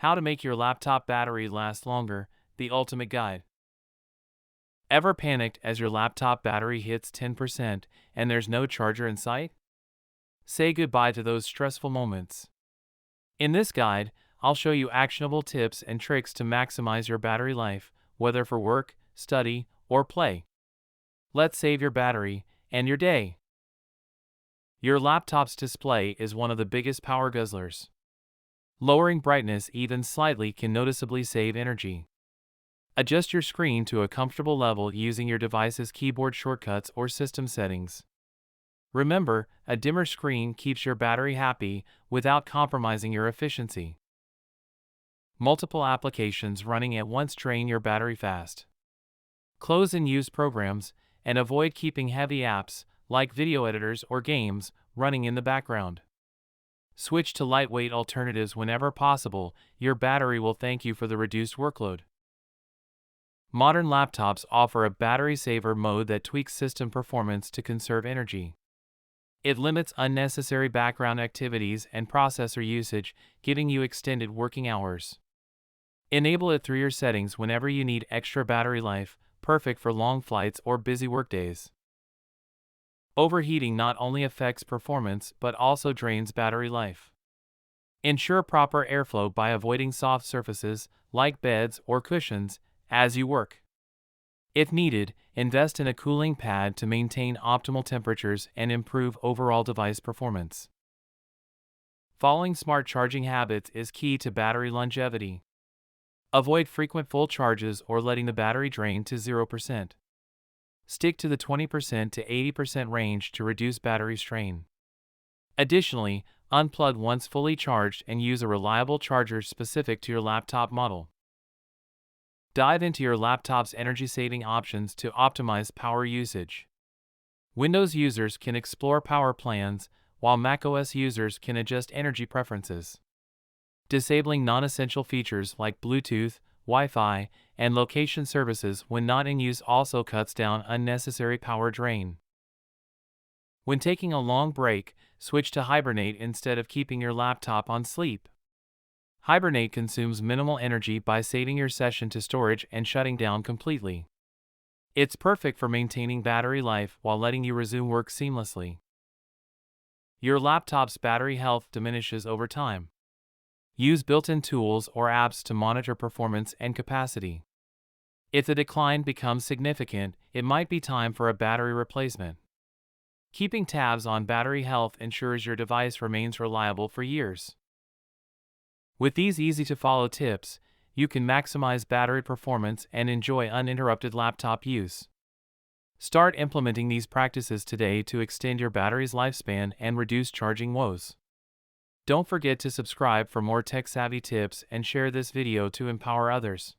How to make your laptop battery last longer, the ultimate guide. Ever panicked as your laptop battery hits 10% and there's no charger in sight? Say goodbye to those stressful moments. In this guide, I'll show you actionable tips and tricks to maximize your battery life, whether for work, study, or play. Let's save your battery and your day. Your laptop's display is one of the biggest power guzzlers. Lowering brightness even slightly can noticeably save energy. Adjust your screen to a comfortable level using your device's keyboard shortcuts or system settings. Remember, a dimmer screen keeps your battery happy without compromising your efficiency. Multiple applications running at once drain your battery fast. Close unused programs and avoid keeping heavy apps, like video editors or games, running in the background. Switch to lightweight alternatives whenever possible. Your battery will thank you for the reduced workload. Modern laptops offer a battery saver mode that tweaks system performance to conserve energy. It limits unnecessary background activities and processor usage, giving you extended working hours. Enable it through your settings whenever you need extra battery life, perfect for long flights or busy workdays. Overheating not only affects performance but also drains battery life. Ensure proper airflow by avoiding soft surfaces, like beds or cushions, as you work. If needed, invest in a cooling pad to maintain optimal temperatures and improve overall device performance. Following smart charging habits is key to battery longevity. Avoid frequent full charges or letting the battery drain to 0%. Stick to the 20% to 80% range to reduce battery strain. Additionally, unplug once fully charged and use a reliable charger specific to your laptop model. Dive into your laptop's energy-saving options to optimize power usage. Windows users can explore power plans, while macOS users can adjust energy preferences. Disabling non-essential features like Bluetooth, Wi-Fi, and location services when not in use also cuts down unnecessary power drain. When taking a long break, switch to hibernate instead of keeping your laptop on sleep. Hibernate consumes minimal energy by saving your session to storage and shutting down completely. It's perfect for maintaining battery life while letting you resume work seamlessly. Your laptop's battery health diminishes over time. Use built-in tools or apps to monitor performance and capacity. If the decline becomes significant, it might be time for a battery replacement. Keeping tabs on battery health ensures your device remains reliable for years. With these easy-to-follow tips, you can maximize battery performance and enjoy uninterrupted laptop use. Start implementing these practices today to extend your battery's lifespan and reduce charging woes. Don't forget to subscribe for more tech-savvy tips and share this video to empower others.